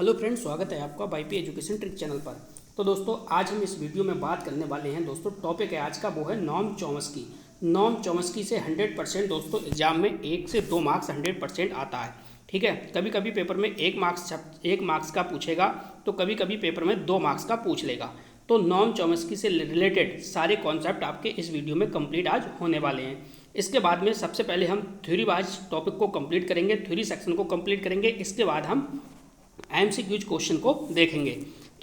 Hello friends, स्वागत है आपका वाईपी एजुकेशन ट्रिक चैनल पर। तो दोस्तों, आज हम इस वीडियो में बात करने वाले हैं। दोस्तों, टॉपिक है आज का वो है नॉर्म चॉम्स्की। नॉर्म चॉम्स्की से 100% दोस्तों एग्जाम में 1 से 2 मार्क्स 100% आता है। ठीक है, कभी कभी पेपर में 1 मार्क्स का पूछेगा, तो कभी कभी पेपर में 2 मार्क्स का पूछ लेगा। तो नॉर्म चॉम्स्की से रिलेटेड सारे कॉन्सेप्ट आपके इस वीडियो में कंप्लीट आज होने वाले हैं। इसके बाद में सबसे पहले हम थ्योरी वाइज टॉपिक को कंप्लीट करेंगे, थ्योरी सेक्शन को कंप्लीट करेंगे। इसके बाद हम एमसीक्यूज क्वेश्चन को देखेंगे।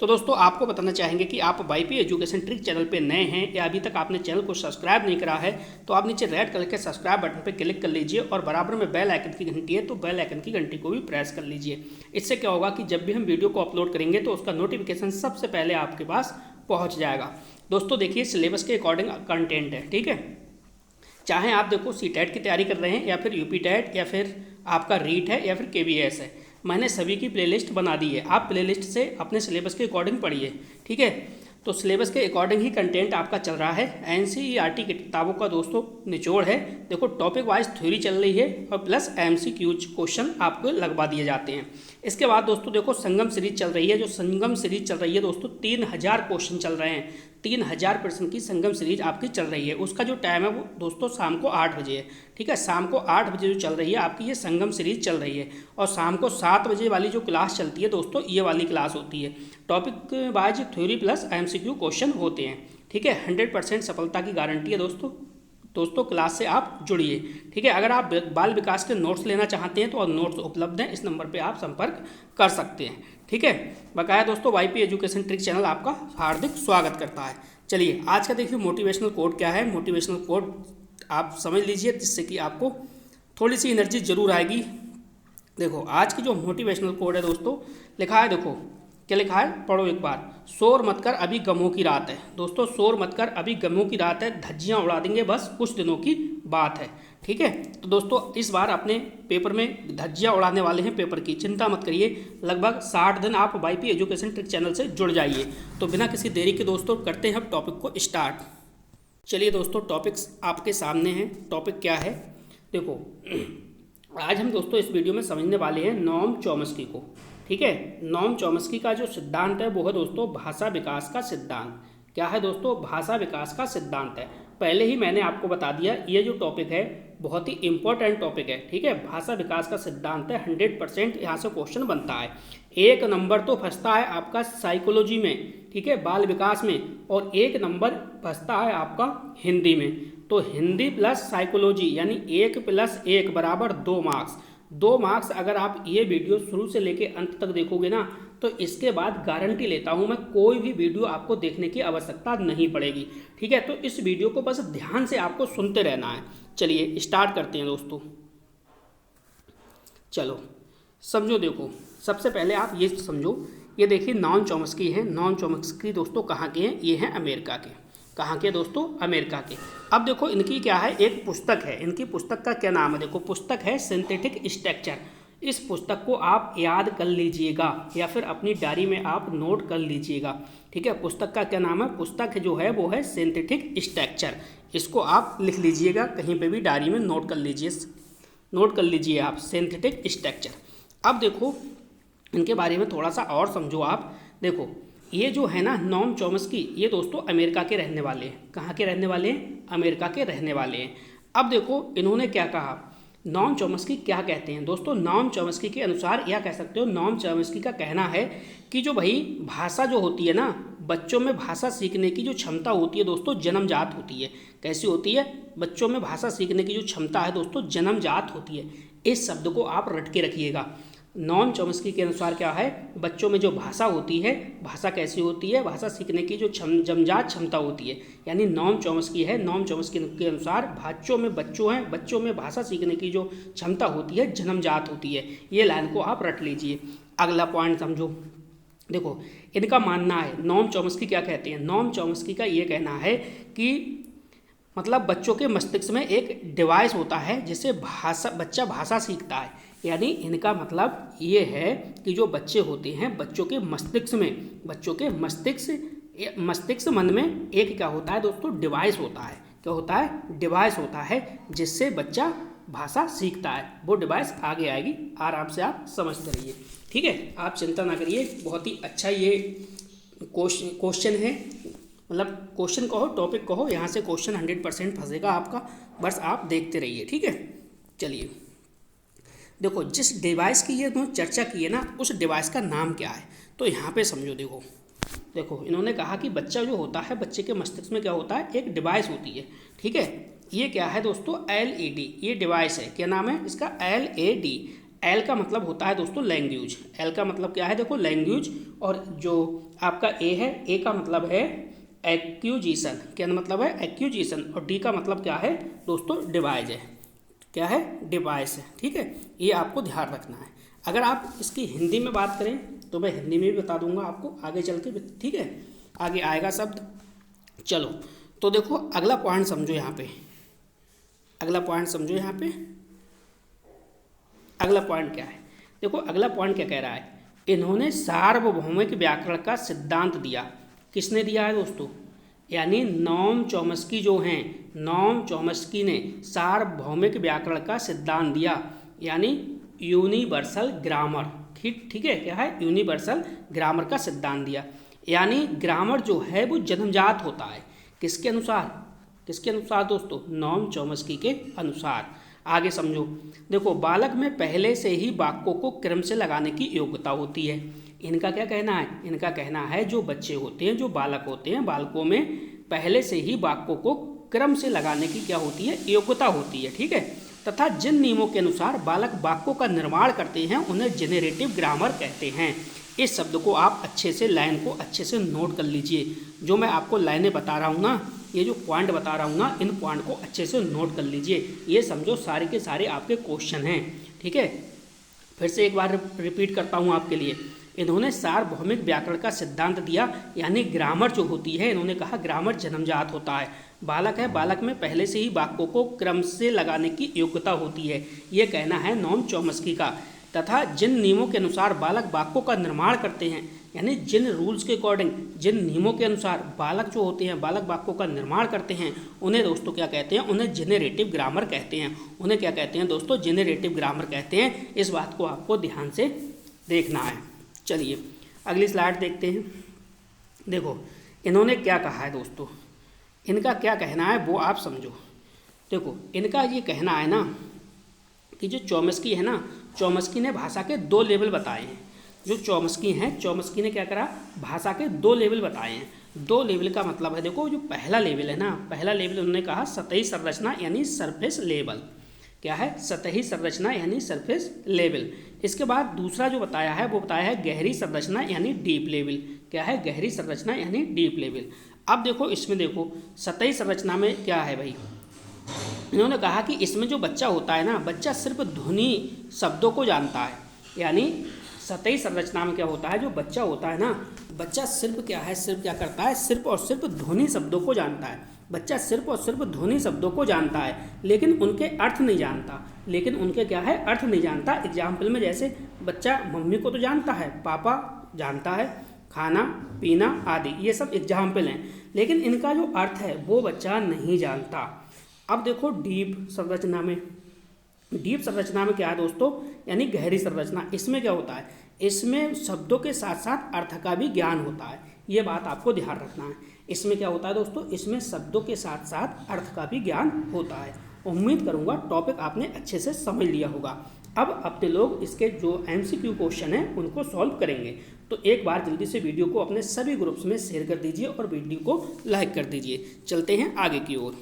तो दोस्तों, आपको बताना चाहेंगे कि आप वाईपी एजुकेशन ट्रिक चैनल पे नए हैं या अभी तक आपने चैनल को सब्सक्राइब नहीं करा है, तो आप नीचे रेड कलर के सब्सक्राइब बटन पे क्लिक कर लीजिए और बराबर में बेल आइकन की घंटी है, तो बेल आइकन की घंटी को भी प्रेस कर लीजिए। इससे क्या होगा कि जब भी हम वीडियो को अपलोड करेंगे तो उसका नोटिफिकेशन सबसे पहले आपके पास पहुँच जाएगा। दोस्तों देखिए, सिलेबस के अकॉर्डिंग कंटेंट है। ठीक है, चाहे आप देखो सीटेट की तैयारी कर रहे हैं या फिर यूपी टेट या फिर आपका रीट है या फिर केवीएस है, मैंने सभी की प्लेलिस्ट बना दी है। आप प्लेलिस्ट से अपने सिलेबस के अकॉर्डिंग पढ़िए। ठीक है, तो सिलेबस के अकॉर्डिंग ही कंटेंट आपका चल रहा है। एनसीईआरटी की किताबों का दोस्तों निचोड़ है। देखो, टॉपिक वाइज थ्योरी चल रही है और प्लस एमसीक्यूज क्वेश्चन आपको लगवा दिए जाते हैं। इसके बाद दोस्तों देखो, संगम सीरीज चल रही है। जो संगम सीरीज चल रही है दोस्तों, 3000 क्वेश्चन चल रहे हैं। 3000 प्रश्न की संगम सीरीज आपकी चल रही है। उसका जो टाइम है वो दोस्तों शाम को 8 बजे है। ठीक है, शाम को 8 बजे जो चल रही है आपकी ये संगम सीरीज चल रही है। और शाम को 7 बजे वाली जो क्लास चलती है दोस्तों, ये वाली क्लास होती है। Topic wise theory plus MCQ question होते हैं। ठीक है, 100% सफलता की गारंटी है दोस्तों क्लास से आप जुड़िए। ठीक है, अगर आप बाल विकास के नोट्स लेना चाहते हैं तो नोट्स उपलब्ध हैं, इस नंबर पे आप संपर्क कर सकते हैं। ठीक है, बकाया दोस्तों वाईपी एजुकेशन ट्रिक चैनल आपका हार्दिक स्वागत करता है। चलिए, आज का देखिए मोटिवेशनल कोड क्या है। मोटिवेशनल कोड आप समझ लीजिए, जिससे कि आपको थोड़ी सी एनर्जी जरूर आएगी। देखो, आज की जो मोटिवेशनल कोड है दोस्तों, लिखा है, देखो क्या लिखा है, पढ़ो एक बार। शोर मत कर, अभी गमों की रात है। दोस्तों, शोर मत कर, अभी गमों की रात है, धज्जियां उड़ा देंगे, बस कुछ दिनों की बात है। ठीक है, तो दोस्तों इस बार अपने पेपर में धज्जियां उड़ाने वाले हैं पेपर की, चिंता मत करिए। लगभग 60 दिन आप वाईपी एजुकेशन ट्रिक चैनल से जुड़ जाइए। तो बिना किसी देरी के दोस्तों करते हैं टॉपिक को स्टार्ट। चलिए दोस्तों, टॉपिक्स आपके सामने हैं। टॉपिक क्या है, देखो आज हम दोस्तों इस वीडियो में समझने वाले हैं नॉर्म चॉम्स्की को। ठीक है, नॉर्म चॉम्स्की का जो सिद्धांत है वो है दोस्तों भाषा विकास का सिद्धांत। क्या है दोस्तों, भाषा विकास का सिद्धांत है। पहले ही मैंने आपको बता दिया, ये जो टॉपिक है बहुत ही इंपॉर्टेंट टॉपिक है। ठीक है, भाषा विकास का सिद्धांत है, 100% यहाँ से क्वेश्चन बनता है। 1 नंबर तो फंसता है आपका साइकोलॉजी में, ठीक है, बाल विकास में, और 1 नंबर फंसता है आपका हिंदी में। तो हिंदी प्लस साइकोलॉजी यानी 1 + 1 = 2 मार्क्स। 2 मार्क्स अगर आप ये वीडियो शुरू से लेके अंत तक देखोगे ना, तो इसके बाद गारंटी लेता हूँ मैं, कोई भी वीडियो आपको देखने की आवश्यकता नहीं पड़ेगी। ठीक है, तो इस वीडियो को बस ध्यान से आपको सुनते रहना है। चलिए स्टार्ट करते हैं दोस्तों। चलो समझो, देखो सबसे पहले आप ये समझो, ये देखिए नॉर्म चॉम्स्की है। नॉर्म चॉम्स्की दोस्तों कहाँ के हैं, ये हैं अमेरिका के। कहाँ के दोस्तों, अमेरिका के। अब देखो इनकी क्या है, एक पुस्तक है। इनकी पुस्तक का क्या नाम है, देखो पुस्तक है सिंथेटिक स्ट्रक्चर। इस पुस्तक को आप याद कर लीजिएगा या फिर अपनी डायरी में आप नोट कर लीजिएगा। ठीक है, पुस्तक का क्या नाम है, पुस्तक जो है वो है सिंथेटिक स्ट्रक्चर। इसको आप लिख लीजिएगा, कहीं पे भी डायरी में नोट कर लीजिए आप, सिंथेटिक स्ट्रक्चर। अब देखो इनके बारे में थोड़ा सा और समझो आप। देखो ये जो है ना नॉर्म चॉम्स्की, ये दोस्तों अमेरिका के रहने वाले हैं। कहाँ के रहने वाले हैं, अमेरिका के रहने वाले हैं। अब देखो इन्होंने क्या कहा, नॉर्म चॉम्स्की क्या कहते हैं दोस्तों। नॉर्म चॉम्स्की के अनुसार या कह सकते हो, नॉर्म चॉम्स्की का कहना है कि जो भाई भाषा जो होती है ना, बच्चों में भाषा सीखने की जो क्षमता होती है दोस्तों, जन्मजात होती है। कैसी होती है, बच्चों में भाषा सीखने की जो क्षमता है दोस्तों, जन्मजात होती है। इस शब्द को आप रट के रखिएगा। नॉर्म चॉम्स्की के अनुसार क्या है, बच्चों में जो भाषा होती है, भाषा कैसी होती है, भाषा सीखने की जो जन्मजात क्षमता होती है, यानी नॉर्म चॉम्स्की है। नॉर्म चॉम्स्की के अनुसार बच्चों में भाषा सीखने की जो क्षमता होती है जन्मजात होती है। ये लाइन को आप रट लीजिए। अगला पॉइंट समझो, देखो इनका मानना है, नॉर्म चॉम्स्की क्या कहते हैं, नॉर्म चॉम्स्की का ये कहना है कि मतलब बच्चों के मस्तिष्क में एक डिवाइस होता है जिससे बच्चा भाषा सीखता है। यानी इनका मतलब ये है कि जो बच्चे होते हैं, बच्चों के मस्तिष्क मन में एक क्या होता है दोस्तों, डिवाइस होता है। क्या होता है, डिवाइस होता है, जिससे बच्चा भाषा सीखता है, वो डिवाइस आगे आएगी। आराम से आप समझते रहिए, ठीक है, आप चिंता ना करिए। बहुत ही अच्छा ये क्वेश्चन है, मतलब क्वेश्चन कहो, टॉपिक कहो, यहाँ से क्वेश्चन 100% फंसेगा आपका, बस आप देखते रहिए, ठीक है। चलिए देखो, जिस डिवाइस की ये चर्चा की है ना, उस डिवाइस का नाम क्या है, तो यहाँ पे समझो। देखो इन्होंने कहा कि बच्चा जो होता है, बच्चे के मस्तिष्क में क्या होता है, एक डिवाइस होती है, ठीक है। ये क्या है दोस्तों, LED, ये डिवाइस है। क्या नाम है इसका, LED। एल का मतलब होता है दोस्तों लैंग्वेज, एल का मतलब क्या है, देखो लैंग्वेज। और जो आपका ए है, ए का मतलब है एक्यूजिशन, क्या मतलब है, एक्यूजिशन। और डी का मतलब क्या है दोस्तों, डिवाइस है। क्या है, डिवाइस है, ठीक है, ये आपको ध्यान रखना है। अगर आप इसकी हिंदी में बात करें तो मैं हिंदी में भी बता दूंगा आपको आगे चल के, ठीक है, आगे आएगा शब्द। चलो तो देखो अगला पॉइंट समझो यहाँ पे, अगला पॉइंट समझो यहाँ पे। अगला पॉइंट क्या है, देखो अगला पॉइंट क्या कह रहा है, इन्होंने सार्वभौमिक व्याकरण का सिद्धांत दिया। किसने दिया है दोस्तों, यानी नॉम चॉम्स्की जो हैं, नॉम चॉम्स्की ने सार्वभौमिक व्याकरण का सिद्धांत दिया, यानी यूनिवर्सल ग्रामर, ठीक है, क्या है, यूनिवर्सल ग्रामर का सिद्धांत दिया। यानी ग्रामर जो है वो जन्मजात होता है, किसके अनुसार, किसके अनुसार दोस्तों, नॉम चॉम्स्की के अनुसार। आगे समझो, देखो बालक में पहले से ही वाक्यों को क्रम से लगाने की योग्यता होती है। इनका क्या कहना है, इनका कहना है जो बच्चे होते हैं, जो बालक होते हैं, बालकों में पहले से ही वाक्यों को क्रम से लगाने की क्या होती है, योग्यता होती है, ठीक है। तथा जिन नियमों के अनुसार बालक वाक्यों का निर्माण करते हैं उन्हें जेनरेटिव ग्रामर कहते हैं। इस शब्द को आप अच्छे से, लाइन को अच्छे से नोट कर लीजिए। जो मैं आपको लाइनें बता रहा हूँ ना, ये जो पॉइंट बता रहा हूँ ना, इन पॉइंट को अच्छे से नोट कर लीजिए। ये समझो सारे के सारे आपके क्वेश्चन हैं, ठीक है। फिर से एक बार रिपीट करता हूँ आपके लिए। इन्होंने सार्वभौमिक व्याकरण का सिद्धांत दिया, यानी ग्रामर जो होती है, इन्होंने कहा ग्रामर जन्मजात होता है। बालक है, बालक में पहले से ही वाक्यों को क्रम से लगाने की योग्यता होती है, ये कहना है नॉम चॉम्स्की का। तथा जिन नियमों के अनुसार बालक वाक्यों का निर्माण करते हैं, यानी जिन रूल्स के अकॉर्डिंग, जिन नियमों के अनुसार बालक जो होते हैं, बालक वाक्यों का निर्माण करते हैं, उन्हें दोस्तों क्या कहते हैं, उन्हें जेनरेटिव ग्रामर कहते हैं। उन्हें क्या कहते हैं दोस्तों, जेनरेटिव ग्रामर कहते हैं। इस बात को आपको ध्यान से देखना है। चलिए अगली स्लाइड देखते हैं। देखो इन्होंने क्या कहा है दोस्तों, इनका क्या कहना है वो आप समझो। देखो इनका ये कहना है ना कि जो चॉम्स्की है ना, चॉम्स्की ने भाषा के 2 लेवल बताए हैं। जो चॉम्स्की हैं, चॉम्स्की ने क्या करा, भाषा के 2 लेवल बताए हैं। 2 लेवल का मतलब है, देखो जो पहला लेवल है ना, पहला लेवल उन्होंने कहा सतही संरचना यानी सरफेस लेवल। क्या है, सतही संरचना यानी सरफेस लेवल। इसके बाद दूसरा जो बताया है वो बताया है गहरी संरचना यानी डीप लेवल। क्या है, गहरी संरचना यानी डीप लेवल। अब देखो इसमें, देखो सतही संरचना में क्या है भाई, इन्होंने कहा कि इसमें जो बच्चा होता है ना, बच्चा सिर्फ ध्वनि शब्दों को जानता है। यानी सतही संरचना में क्या होता है, जो बच्चा होता है ना, बच्चा सिर्फ क्या है, सिर्फ क्या करता है, सिर्फ और सिर्फ ध्वनि शब्दों को जानता है। बच्चा सिर्फ और सिर्फ ध्वनि शब्दों को जानता है, लेकिन उनके अर्थ नहीं जानता। लेकिन उनके क्या है, अर्थ नहीं जानता। एग्जाम्पल में जैसे बच्चा मम्मी को तो जानता है, पापा जानता है, खाना पीना आदि, ये सब एग्जाम्पल हैं, लेकिन इनका जो अर्थ है वो बच्चा नहीं जानता। अब देखो डीप संरचना में, डीप संरचना में क्या है दोस्तों, यानी गहरी संरचना। इसमें क्या होता है, इसमें शब्दों के साथ साथ अर्थ का भी ज्ञान होता है। ये बात आपको ध्यान रखना है। इसमें क्या होता है दोस्तों, इसमें शब्दों के साथ साथ अर्थ का भी ज्ञान होता है। उम्मीद करूंगा टॉपिक आपने अच्छे से समझ लिया होगा। अब अपने लोग इसके जो MCQ क्वेश्चन हैं उनको सॉल्व करेंगे। तो एक बार जल्दी से वीडियो को अपने सभी ग्रुप्स में शेयर कर दीजिए और वीडियो को लाइक कर दीजिए। चलते हैं आगे की ओर।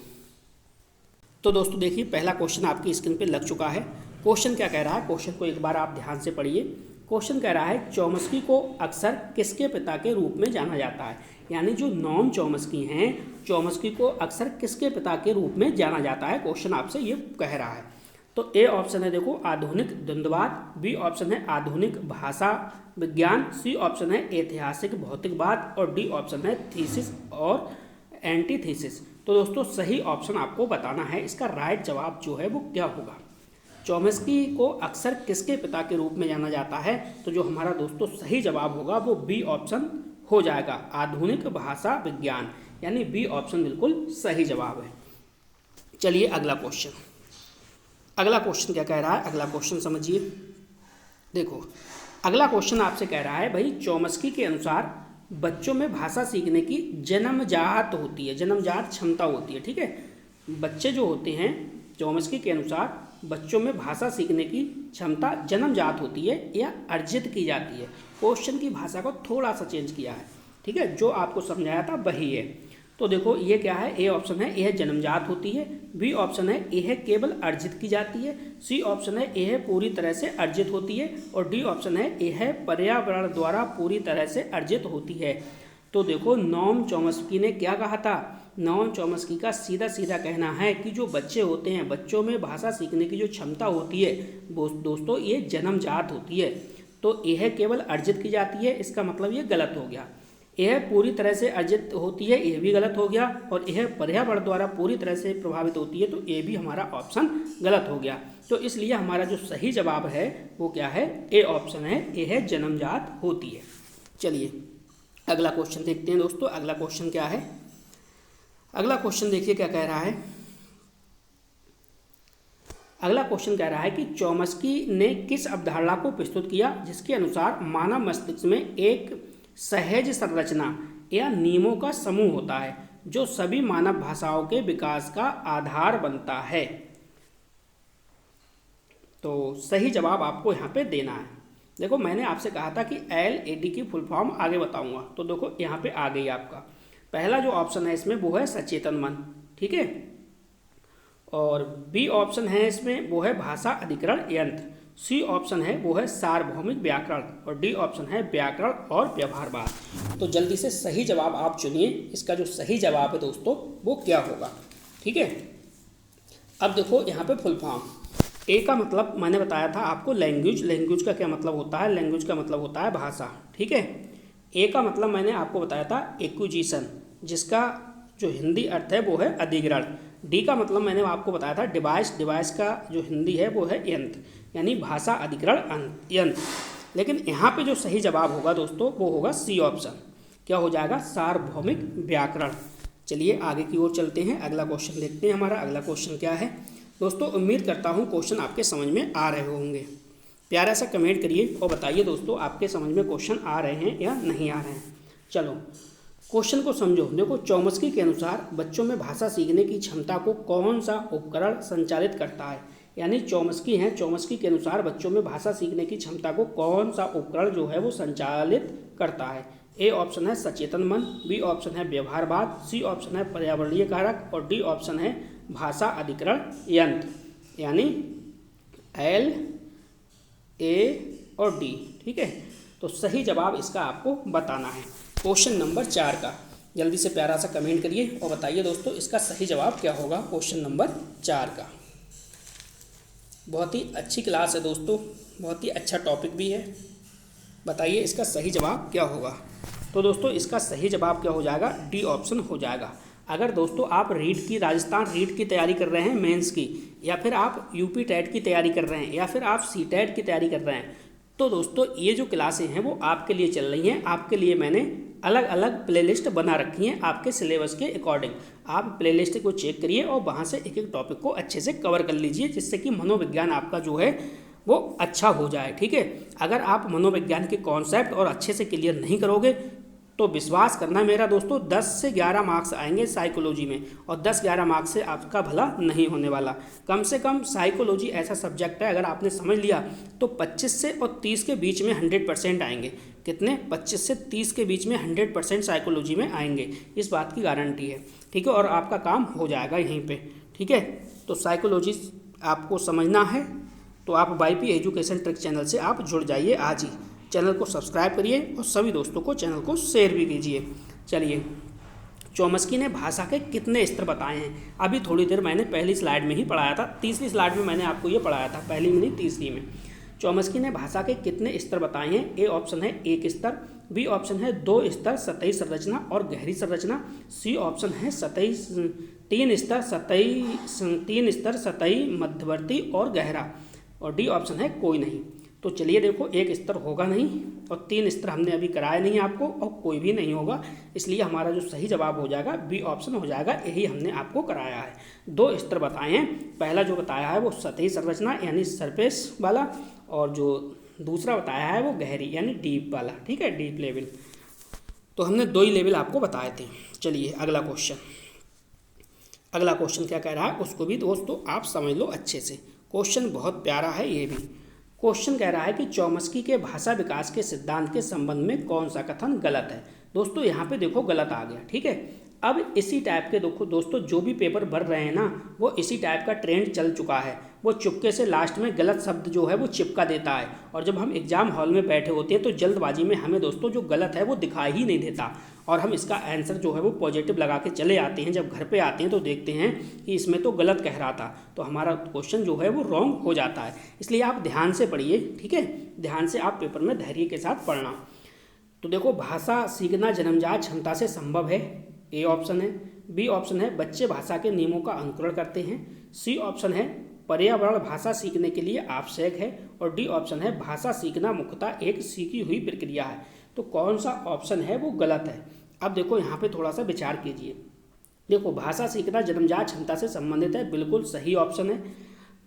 तो दोस्तों देखिए, पहला क्वेश्चन आपकी स्क्रीन पे लग चुका है। क्वेश्चन क्या कह रहा है, क्वेश्चन को एक बार आप ध्यान से पढ़िए। क्वेश्चन कह रहा है चॉम्स्की को अक्सर किसके पिता के रूप में जाना जाता है। यानी जो नॉम चॉम्स्की हैं, चॉम्स्की को अक्सर किसके पिता के रूप में जाना जाता है, क्वेश्चन आपसे ये कह रहा है। तो ए ऑप्शन है देखो आधुनिक द्वंद्ववाद, बी ऑप्शन है आधुनिक भाषा विज्ञान, सी ऑप्शन है ऐतिहासिक भौतिकवाद और डी ऑप्शन है थीसिस और एंटीथीसिस। तो दोस्तों सही ऑप्शन आपको बताना है, इसका राइट जवाब जो है वो क्या होगा। चॉम्स्की को अक्सर किसके पिता के रूप में जाना जाता है, तो जो हमारा दोस्तों सही जवाब होगा वो बी ऑप्शन हो जाएगा, आधुनिक भाषा विज्ञान, यानी बी ऑप्शन बिल्कुल सही जवाब है। चलिए अगला क्वेश्चन। अगला क्वेश्चन क्या कह रहा है, अगला क्वेश्चन समझिए। देखो अगला क्वेश्चन आपसे कह रहा है भाई चौमस्की के अनुसार बच्चों में भाषा सीखने की जन्मजात होती है, जन्मजात क्षमता होती है। ठीक है, बच्चे जो होते हैं चौमस्की के अनुसार बच्चों में भाषा सीखने की क्षमता जन्मजात होती है या अर्जित की जाती है। क्वेश्चन की भाषा को थोड़ा सा चेंज किया है। ठीक है, जो आपको समझाया था वही है। तो देखो ये क्या है, ए ऑप्शन है यह जन्मजात होती है, बी ऑप्शन है यह केवल अर्जित की जाती है, सी ऑप्शन है यह पूरी तरह से अर्जित होती है और डी ऑप्शन है यह पर्यावरण द्वारा पूरी तरह से अर्जित होती है। तो देखो नॉम चॉम्स्की ने क्या कहा था, नॉम चॉम्स्की का सीधा सीधा कहना है कि जो बच्चे होते हैं बच्चों में भाषा सीखने की जो क्षमता होती है वो दोस्तों ये जन्मजात होती है। तो यह केवल अर्जित की जाती है, इसका मतलब ये गलत हो गया। यह पूरी तरह से अर्जित होती है, यह भी गलत हो गया। और यह पर्यावरण द्वारा पूरी तरह से प्रभावित होती है, तो ये भी हमारा ऑप्शन गलत हो गया। तो इसलिए हमारा जो सही जवाब है वो क्या है, ए ऑप्शन है, यह जन्मजात होती है। चलिए अगला क्वेश्चन देखते हैं दोस्तों। अगला क्वेश्चन क्या है, अगला क्वेश्चन देखिए क्या कह रहा है। अगला क्वेश्चन कह रहा है कि चॉम्स्की ने किस अवधारणा को प्रस्तुत किया जिसके अनुसार मानव मस्तिष्क में एक सहज संरचना या नियमों का समूह होता है जो सभी मानव भाषाओं के विकास का आधार बनता है। तो सही जवाब आपको यहाँ पे देना है। देखो मैंने आपसे कहा था कि LAD की फुल फॉर्म आगे बताऊंगा, तो देखो यहाँ पे आ गई आपका। पहला जो ऑप्शन है इसमें वो है सचेतन मन। ठीक है, और बी ऑप्शन है इसमें वो है भाषा अधिकरण यंत्र, सी ऑप्शन है वो है सार्वभौमिक व्याकरण और डी ऑप्शन है व्याकरण और व्यवहारवाद। तो जल्दी से सही जवाब आप चुनिए, इसका जो सही जवाब है दोस्तों वो क्या होगा। ठीक है, अब देखो यहाँ पे फुल फॉर्म। ए का मतलब मैंने बताया था आपको लैंग्वेज, लैंग्वेज का क्या मतलब होता है, लैंग्वेज का मतलब होता है भाषा। ठीक है, ए का मतलब मैंने आपको बताया था एक्विजिशन, जिसका जो हिंदी अर्थ है वो है अधिग्रहण। डी का मतलब मैंने आपको बताया था डिवाइस, डिवाइस का जो हिंदी है वो है यंत्र, यानी भाषा अधिग्रहण यंत्र। लेकिन यहाँ पे जो सही जवाब होगा दोस्तों वो होगा सी ऑप्शन, क्या हो जाएगा, सार्वभौमिक व्याकरण। चलिए आगे की ओर चलते हैं, अगला क्वेश्चन देखते हैं। हमारा अगला क्वेश्चन क्या है दोस्तों, उम्मीद करता हूँ क्वेश्चन आपके समझ में आ रहे होंगे। प्यारा सा कमेंट करिए और बताइए दोस्तों आपके समझ में क्वेश्चन आ रहे हैं या नहीं आ रहे हैं। चलो क्वेश्चन को समझो। देखो चॉम्स्की के अनुसार बच्चों में भाषा सीखने की क्षमता को कौन सा उपकरण संचालित करता है, यानी चॉम्स्की हैं, चॉम्स्की के अनुसार बच्चों में भाषा सीखने की क्षमता को कौन सा उपकरण जो है वो संचालित करता है। ए ऑप्शन है सचेतन मन, बी ऑप्शन है व्यवहारवाद, सी ऑप्शन है पर्यावरणीय कारक और डी ऑप्शन है भाषा अधिकरण यंत्र, यानी L, A और D। ठीक है, तो सही जवाब इसका आपको बताना है क्वेश्चन नंबर 4 का। जल्दी से प्यारा सा कमेंट करिए और बताइए दोस्तों इसका सही जवाब क्या होगा क्वेश्चन नंबर 4 का। बहुत ही अच्छी क्लास है दोस्तों, बहुत ही अच्छा टॉपिक भी है। बताइए इसका सही जवाब क्या होगा। तो दोस्तों इसका सही जवाब क्या हो जाएगा, डी ऑप्शन हो जाएगा। अगर दोस्तों आप रीट की, राजस्थान रीट की तैयारी कर रहे हैं मेंस की, या फिर आप यूपी टेट की तैयारी कर रहे हैं, या फिर आप सीटेट की तैयारी कर रहे हैं, तो दोस्तों ये जो क्लासें हैं वो आपके लिए चल रही हैं। आपके लिए मैंने अलग अलग प्लेलिस्ट बना रखी हैं आपके सिलेबस के अकॉर्डिंग। आप प्लेलिस्ट को चेक करिए और वहाँ से एक एक टॉपिक को अच्छे से कवर कर लीजिए, जिससे कि मनोविज्ञान आपका जो है वो अच्छा हो जाए। ठीक है, अगर आप मनोविज्ञान के कॉन्सेप्ट और अच्छे से क्लियर नहीं करोगे तो विश्वास करना मेरा दोस्तों 10 से 11 मार्क्स आएंगे साइकोलॉजी में, और 10-11 मार्क्स से आपका भला नहीं होने वाला। कम से कम साइकोलॉजी ऐसा सब्जेक्ट है, अगर आपने समझ लिया तो 25 से और 30 के बीच में 100% आएंगे। कितने, 25 से 30 के बीच में 100% साइकोलॉजी में आएंगे, इस बात की गारंटी है। ठीक है, और आपका काम हो जाएगा यहीं पे। ठीक है, तो साइकोलॉजी आपको समझना है तो आप YP एजुकेशन ट्रिक चैनल से आप जुड़ जाइए आज ही। चैनल को सब्सक्राइब करिए और सभी दोस्तों को चैनल को शेयर भी कीजिए। चलिए, चॉम्स्की ने भाषा के कितने स्तर बताए हैं, अभी थोड़ी देर मैंने पहली स्लाइड में ही पढ़ाया था, तीसरी स्लाइड में मैंने आपको ये पढ़ाया था, पहली में नहीं तीसरी में। चॉम्स्की ने भाषा के कितने स्तर बताए हैं। ए ऑप्शन है 1 स्तर, बी ऑप्शन है 2 स्तर सतही संरचना और गहरी संरचना, सी ऑप्शन है 3 स्तर सतही, मध्यवर्ती और गहरा, और डी ऑप्शन है कोई नहीं। तो चलिए देखो, एक स्तर होगा नहीं और 3 स्तर हमने अभी कराया नहीं आपको, और कोई भी नहीं होगा, इसलिए हमारा जो सही जवाब हो जाएगा बी ऑप्शन हो जाएगा, यही हमने आपको कराया है। 2 स्तर बताए हैं, पहला जो बताया है वो सतही संरचना यानी सरफेस वाला, और जो दूसरा बताया है वो गहरी यानी डीप वाला, ठीक है, डीप लेवल। तो हमने 2 ही लेवल आपको बताए थे। चलिए अगला क्वेश्चन क्या कह रहा है उसको भी दोस्तों आप समझ लो अच्छे से। क्वेश्चन बहुत प्यारा है ये भी। क्वेश्चन कह रहा है कि चॉम्स्की के भाषा विकास के सिद्धांत के संबंध में कौन सा कथन गलत है। दोस्तों यहाँ पे देखो गलत आ गया, ठीक है। अब इसी टाइप के देखो दोस्तों, जो भी पेपर भर रहे हैं ना, वो इसी टाइप का ट्रेंड चल चुका है। वो चुपके से लास्ट में गलत शब्द जो है वो चिपका देता है, और जब हम एग्जाम हॉल में बैठे होते हैं तो जल्दबाजी में हमें दोस्तों जो गलत है वो दिखाई ही नहीं देता, और हम इसका आंसर जो है वो पॉजिटिव लगा के चले आते हैं। जब घर पे आते हैं तो देखते हैं कि इसमें तो गलत कह रहा था, तो हमारा क्वेश्चन जो है वो रॉन्ग हो जाता है। इसलिए आप ध्यान से पढ़िए, ठीक है, ध्यान से आप पेपर में धैर्य के साथ पढ़ना। तो देखो, भाषा सीखना जन्मजात क्षमता से संभव है, ए ऑप्शन है। बी ऑप्शन है बच्चे भाषा के नियमों का अनुकरण करते हैं। सी ऑप्शन है पर्यावरण भाषा सीखने के लिए आवश्यक है। और डी ऑप्शन है भाषा सीखना मुख्यतः एक सीखी हुई प्रक्रिया है। तो कौन सा ऑप्शन है वो गलत है। अब देखो यहाँ पे थोड़ा सा विचार कीजिए। देखो, भाषा सीखना जन्मजात क्षमता से संबंधित है, बिल्कुल सही ऑप्शन है।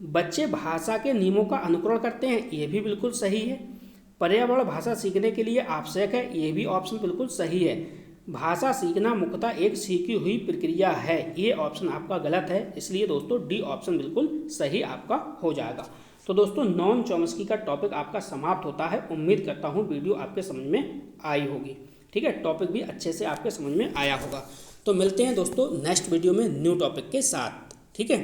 बच्चे भाषा के नियमों का अनुकरण करते हैं, ये भी बिल्कुल सही है। पर्यावरण भाषा सीखने के लिए आवश्यक है, ये भी ऑप्शन बिल्कुल सही है। भाषा सीखना मुख्यतः एक सीखी हुई प्रक्रिया है, ये ऑप्शन आपका गलत है। इसलिए दोस्तों डी ऑप्शन बिल्कुल सही आपका हो जाएगा। तो दोस्तों नॉम चॉम्स्की का टॉपिक आपका समाप्त होता है। उम्मीद करता हूँ वीडियो आपके समझ में आई होगी, ठीक है, टॉपिक भी अच्छे से आपके समझ में आया होगा। तो मिलते हैं दोस्तों नेक्स्ट वीडियो में न्यू टॉपिक के साथ, ठीक है।